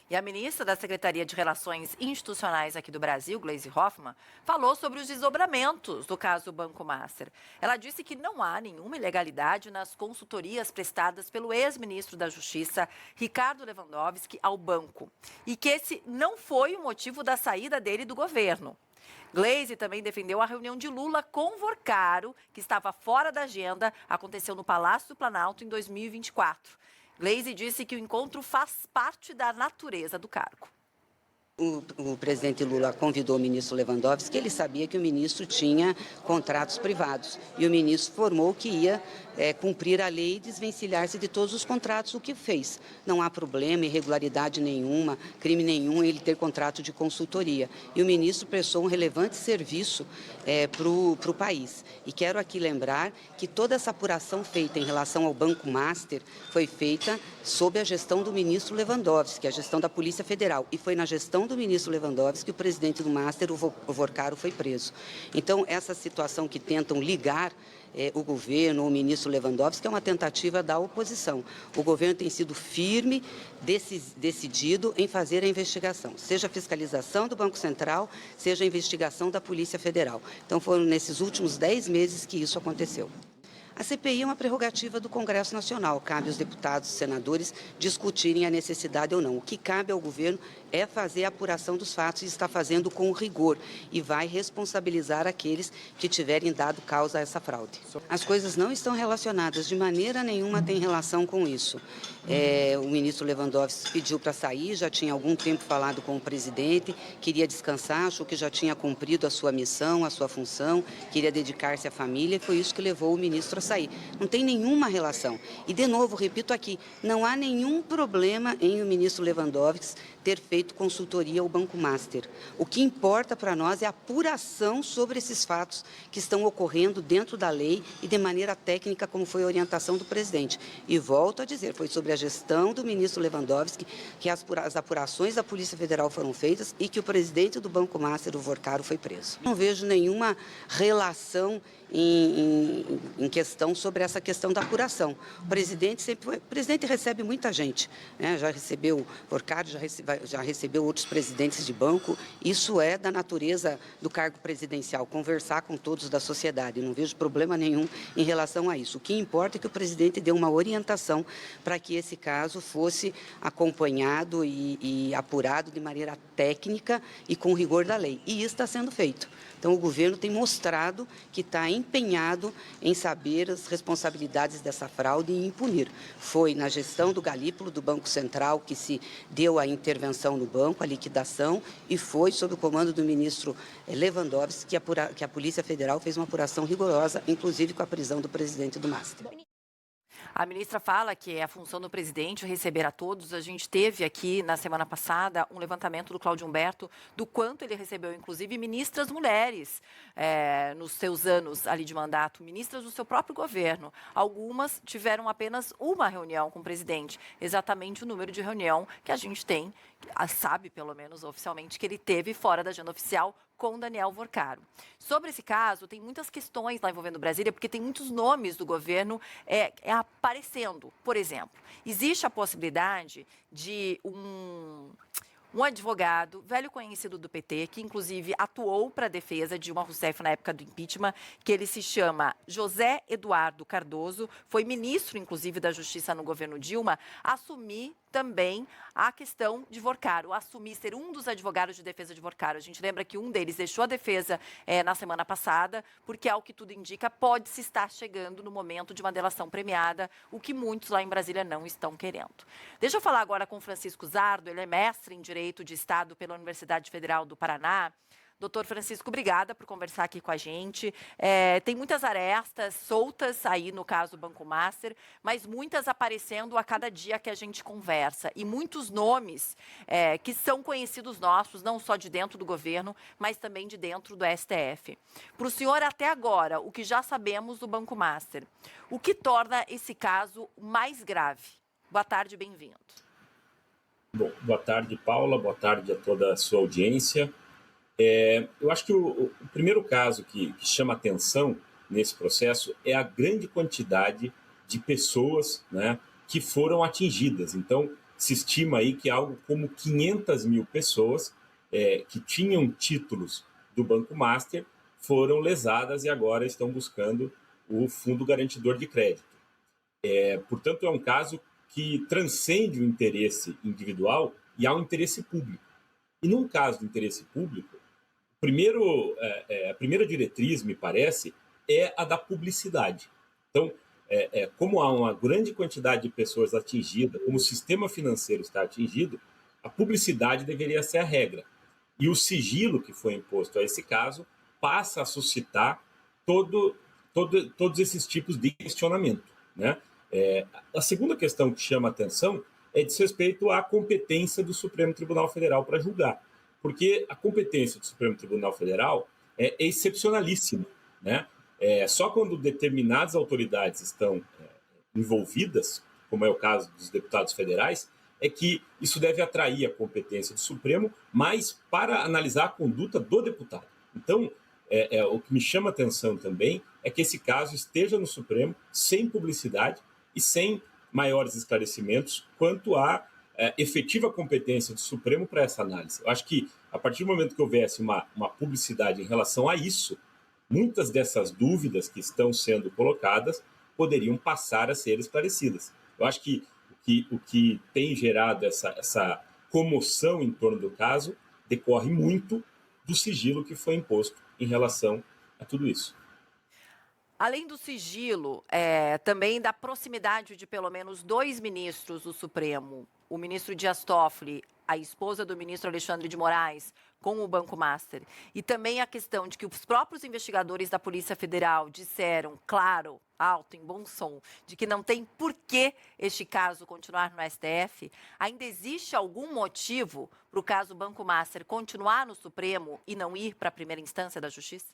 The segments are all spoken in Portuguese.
E a ministra da Secretaria de Relações Institucionais aqui do Brasil, Gleisi Hoffmann, falou sobre os desdobramentos do caso Banco Master. Ela disse que não há nenhuma ilegalidade nas consultorias prestadas pelo ex-ministro da Justiça, Ricardo Lewandowski, ao banco. E que esse não foi o motivo da saída dele do governo. Gleisi também defendeu a reunião de Lula com Vorcaro, que estava fora da agenda, aconteceu no Palácio do Planalto em 2024. Gleisi disse que o encontro faz parte da natureza do cargo. O presidente Lula convidou o ministro Lewandowski, ele sabia que o ministro tinha contratos privados e o ministro informou que ia cumprir a lei e desvencilhar-se de todos os contratos, o que fez. Não há problema, irregularidade nenhuma, crime nenhum ele ter contrato de consultoria. E o ministro prestou um relevante serviço para o país. E quero aqui lembrar que toda essa apuração feita em relação ao Banco Master foi feita sob a gestão do ministro Lewandowski, a gestão da Polícia Federal. E foi na gestão do ministro Lewandowski que o presidente do Master, o Vorcaro, foi preso. Então, essa situação que tentam ligar o governo, o ministro Lewandowski, é uma tentativa da oposição. O governo tem sido firme, decidido em fazer a investigação, seja a fiscalização do Banco Central, seja a investigação da Polícia Federal. Então, foram nesses últimos 10 meses que isso aconteceu. A CPI é uma prerrogativa do Congresso Nacional. Cabe aos deputados e senadores discutirem a necessidade ou não. O que cabe ao governo é fazer a apuração dos fatos e está fazendo com rigor e vai responsabilizar aqueles que tiverem dado causa a essa fraude. As coisas não estão relacionadas, de maneira nenhuma tem relação com isso. O ministro Lewandowski pediu para sair, já tinha algum tempo falado com o presidente, queria descansar, achou que já tinha cumprido a sua missão, a sua função, queria dedicar-se à família e foi isso que levou o ministro a sair. Não tem nenhuma relação. E, de novo, repito aqui, não há nenhum problema em o ministro Lewandowski ter feito consultoria ao Banco Master. O que importa para nós é a apuração sobre esses fatos que estão ocorrendo dentro da lei e de maneira técnica, como foi a orientação do presidente. E volto a dizer, foi sobre a gestão do ministro Lewandowski que as apurações da Polícia Federal foram feitas e que o presidente do Banco Master, o Vorcaro, foi preso. Não vejo nenhuma relação em questão sobre essa questão da apuração. O presidente recebe muita gente, né? Já recebeu o Vorcaro, já recebeu outros presidentes de banco. Isso é da natureza do cargo presidencial, conversar com todos da sociedade. Não vejo problema nenhum em relação a isso. O que importa é que o presidente dê uma orientação para que esse caso fosse acompanhado e apurado de maneira técnica e com rigor da lei. E isso está sendo feito. Então, o governo tem mostrado que está empenhado em saber as responsabilidades dessa fraude e em punir. Foi na gestão do Galípolo, do Banco Central, que se deu a intervenção no banco, a liquidação, e foi sob o comando do ministro Lewandowski que a Polícia Federal fez uma apuração rigorosa, inclusive com a prisão do presidente do Master. A ministra fala que é a função do presidente receber a todos. A gente teve aqui, na semana passada, um levantamento do Cláudio Humberto do quanto ele recebeu, inclusive, ministras mulheres nos seus anos ali de mandato, ministras do seu próprio governo. Algumas tiveram apenas uma reunião com o presidente, exatamente o número de reunião que a gente tem, sabe, pelo menos oficialmente, que ele teve fora da agenda oficial com Daniel Vorcaro. Sobre esse caso, tem muitas questões lá envolvendo Brasília, porque tem muitos nomes do governo aparecendo. Por exemplo, existe a possibilidade de um advogado, velho conhecido do PT, que inclusive atuou para a defesa de Dilma Rousseff na época do impeachment, que ele se chama José Eduardo Cardoso, foi ministro, inclusive, da Justiça no governo Dilma, assumir também a questão de Vorcaro, assumir ser um dos advogados de defesa de Vorcaro. A gente lembra que um deles deixou a defesa na semana passada, porque, ao que tudo indica, pode-se estar chegando no momento de uma delação premiada, o que muitos lá em Brasília não estão querendo. Deixa eu falar agora com o Francisco Zardo, ele é mestre em Direito de Estado pela Universidade Federal do Paraná. Doutor Francisco, obrigada por conversar aqui com a gente. Tem muitas arestas soltas aí no caso Banco Master, mas muitas aparecendo a cada dia que a gente conversa. E muitos nomes que são conhecidos nossos, não só de dentro do governo, mas também de dentro do STF. Para o senhor, até agora, o que já sabemos do Banco Master, o que torna esse caso mais grave? Boa tarde, bem-vindo. Bom, boa tarde, Paula. Boa tarde a toda a sua audiência. Eu acho que o primeiro caso que chama atenção nesse processo é a grande quantidade de pessoas, né, que foram atingidas. Então, se estima aí que algo como 500 mil pessoas que tinham títulos do Banco Master foram lesadas e agora estão buscando o Fundo Garantidor de Crédito. Portanto, é um caso que transcende o interesse individual e há um interesse público. E num caso de interesse público, a primeira diretriz, me parece, é a da publicidade. Então, como há uma grande quantidade de pessoas atingidas, como o sistema financeiro está atingido, a publicidade deveria ser a regra. E o sigilo que foi imposto a esse caso passa a suscitar todos esses tipos de questionamento, né? A segunda questão que chama a atenção diz respeito à competência do Supremo Tribunal Federal para julgar, porque a competência do Supremo Tribunal Federal é excepcionalíssima, né? Só quando determinadas autoridades estão envolvidas, como é o caso dos deputados federais, é que isso deve atrair a competência do Supremo, mas para analisar a conduta do deputado. Então, o que me chama a atenção também é que esse caso esteja no Supremo sem publicidade e sem maiores esclarecimentos quanto à efetiva competência do Supremo para essa análise. Eu acho que, a partir do momento que houvesse uma publicidade em relação a isso, muitas dessas dúvidas que estão sendo colocadas poderiam passar a ser esclarecidas. Eu acho que o que tem gerado essa comoção em torno do caso decorre muito do sigilo que foi imposto em relação a tudo isso. Além do sigilo, também da proximidade de pelo menos 2 ministros do Supremo, o ministro Dias Toffoli, a esposa do ministro Alexandre de Moraes, com o Banco Master, e também a questão de que os próprios investigadores da Polícia Federal disseram, claro, alto, em bom som, de que não tem por que este caso continuar no STF, ainda existe algum motivo para o caso Banco Master continuar no Supremo e não ir para a primeira instância da Justiça?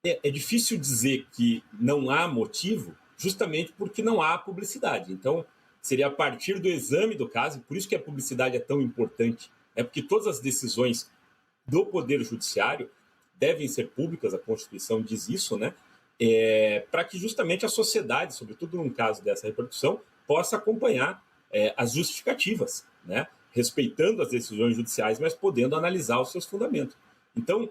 É difícil dizer que não há motivo, justamente porque não há publicidade. Então, seria a partir do exame do caso, por isso que a publicidade é tão importante, porque todas as decisões do Poder Judiciário devem ser públicas, a Constituição diz isso, né? Para que justamente a sociedade, sobretudo num caso dessa repercussão, possa acompanhar as justificativas, né? Respeitando as decisões judiciais, mas podendo analisar os seus fundamentos. Então,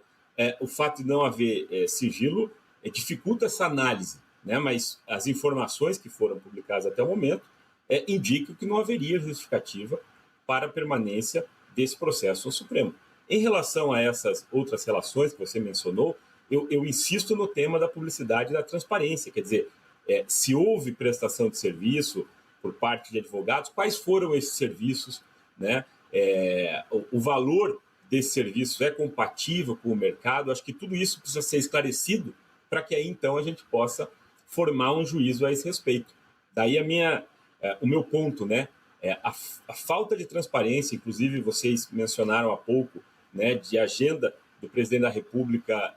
o fato de não haver sigilo dificulta essa análise, né? Mas as informações que foram publicadas até o momento indicam que não haveria justificativa para a permanência desse processo no Supremo. Em relação a essas outras relações que você mencionou, eu insisto no tema da publicidade e da transparência, quer dizer, se houve prestação de serviço por parte de advogados, quais foram esses serviços, né? O valor desse serviço é compatível com o mercado, acho que tudo isso precisa ser esclarecido para que aí então a gente possa formar um juízo a esse respeito. Daí o meu ponto, né? A falta de transparência, inclusive vocês mencionaram há pouco, né, de agenda do presidente da República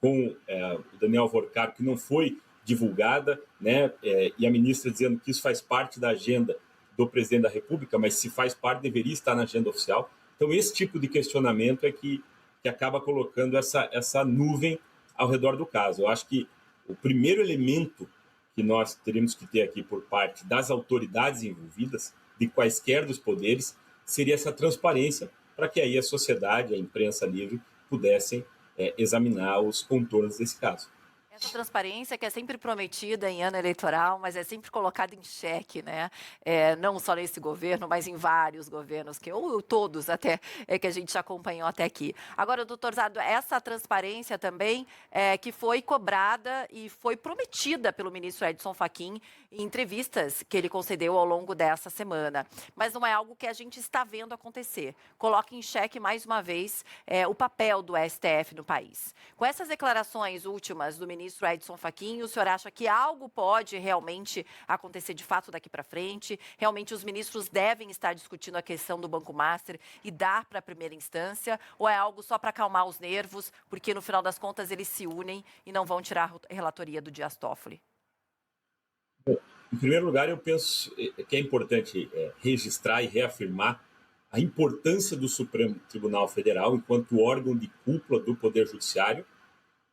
com o Daniel Alvorcaro, que não foi divulgada, né, e a ministra dizendo que isso faz parte da agenda do presidente da República, mas se faz parte, deveria estar na agenda oficial. Então, esse tipo de questionamento é que acaba colocando essa nuvem ao redor do caso. Eu acho que o primeiro elemento que nós teríamos que ter aqui por parte das autoridades envolvidas, de quaisquer dos poderes, seria essa transparência, para que aí a sociedade, a imprensa livre, pudessem examinar os contornos desse caso. Essa transparência que é sempre prometida em ano eleitoral, mas é sempre colocada em xeque, né? Não só nesse governo, mas em vários governos, ou todos até, que a gente já acompanhou até aqui. Agora, doutor Zardo, essa transparência também que foi cobrada e foi prometida pelo ministro Edson Fachin em entrevistas que ele concedeu ao longo dessa semana. Mas não é algo que a gente está vendo acontecer. Coloca em xeque, mais uma vez, o papel do STF no país. Com essas declarações últimas do ministro Edson Fachin, o senhor acha que algo pode realmente acontecer de fato daqui para frente? Realmente os ministros devem estar discutindo a questão do Banco Master e dar para a primeira instância? Ou é algo só para acalmar os nervos, porque no final das contas eles se unem e não vão tirar a relatoria do Dias Toffoli? Bom, em primeiro lugar, eu penso que é importante registrar e reafirmar a importância do Supremo Tribunal Federal enquanto órgão de cúpula do Poder Judiciário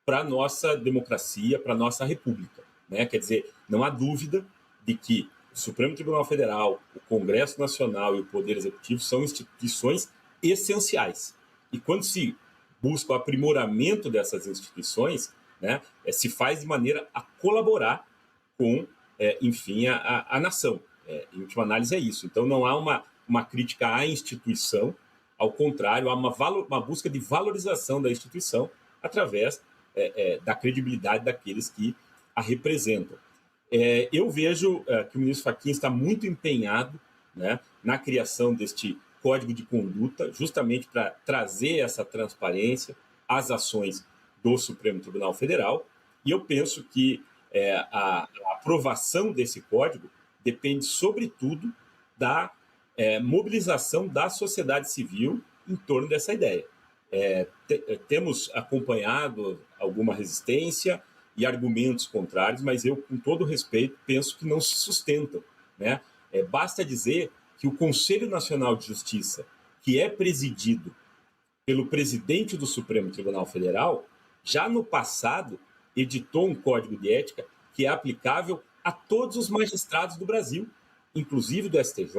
para a nossa democracia, para a nossa república, né? Quer dizer, não há dúvida de que o o Supremo Tribunal Federal, o Congresso Nacional e o Poder Executivo são instituições essenciais. E quando se busca o aprimoramento dessas instituições, né, se faz de maneira a colaborar com, enfim, a nação. Em última análise é isso. Então não há uma crítica à instituição, ao contrário, há uma busca de valorização da instituição através da credibilidade daqueles que a representam. Eu vejo que o ministro Fachin está muito empenhado, né, na criação deste código de conduta, justamente para trazer essa transparência às ações do Supremo Tribunal Federal, e eu penso que a aprovação desse código depende, sobretudo, da mobilização da sociedade civil em torno dessa ideia. Temos acompanhado alguma resistência e argumentos contrários, mas eu, com todo respeito, penso que não se sustentam, né? Basta dizer que o Conselho Nacional de Justiça, que é presidido pelo presidente do Supremo Tribunal Federal, já no passado editou um código de ética que é aplicável a todos os magistrados do Brasil, inclusive do STJ,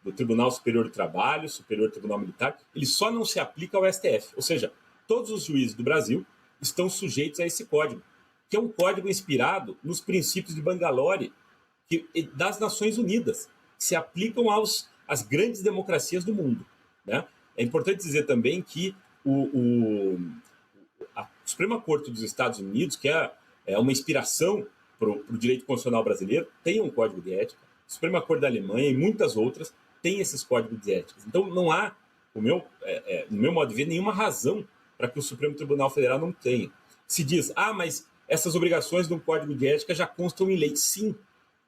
do Tribunal Superior do Trabalho, Superior Tribunal Militar. Ele só não se aplica ao STF, ou seja, todos os juízes do Brasil estão sujeitos a esse código, que é um código inspirado nos princípios de Bangalore das Nações Unidas, que se aplicam às grandes democracias do mundo, né? É importante dizer também que a Suprema Corte dos Estados Unidos, que é uma inspiração para o direito constitucional brasileiro, tem um código de ética. A Suprema Corte da Alemanha e muitas outras têm esses códigos de ética. Então, não há, no meu modo de ver, nenhuma razão para que o Supremo Tribunal Federal não tenha. Se diz, mas essas obrigações do Código de Ética já constam em lei. Sim,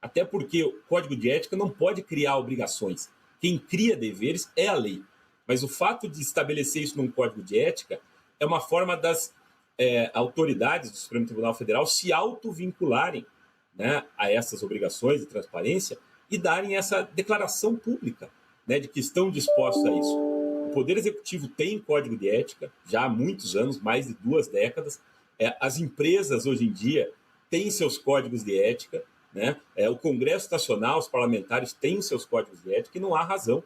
até porque o Código de Ética não pode criar obrigações. Quem cria deveres é a lei. Mas o fato de estabelecer isso num Código de Ética é uma forma das autoridades do Supremo Tribunal Federal se autovincularem, né, a essas obrigações de transparência e darem essa declaração pública, né, de que estão dispostos a isso. O Poder Executivo tem Código de Ética já há muitos anos, mais de 2 décadas. As empresas, hoje em dia, têm seus códigos de ética, né? O Congresso Nacional, os parlamentares têm seus códigos de ética e não há razão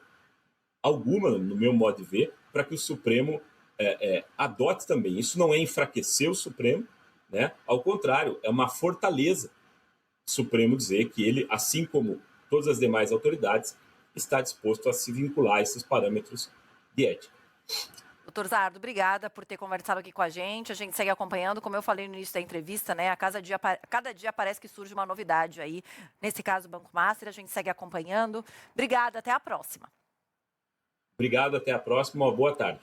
alguma, no meu modo de ver, para que o Supremo adote também. Isso não é enfraquecer o Supremo, né? Ao contrário, é uma fortaleza do Supremo dizer que ele, assim como todas as demais autoridades, está disposto a se vincular a esses parâmetros de ética. Doutor Zardo, obrigada por ter conversado aqui com a gente segue acompanhando, como eu falei no início da entrevista, né, cada dia parece que surge uma novidade aí, nesse caso o Banco Master, a gente segue acompanhando. Obrigada, até a próxima. Obrigado, até a próxima, uma boa tarde.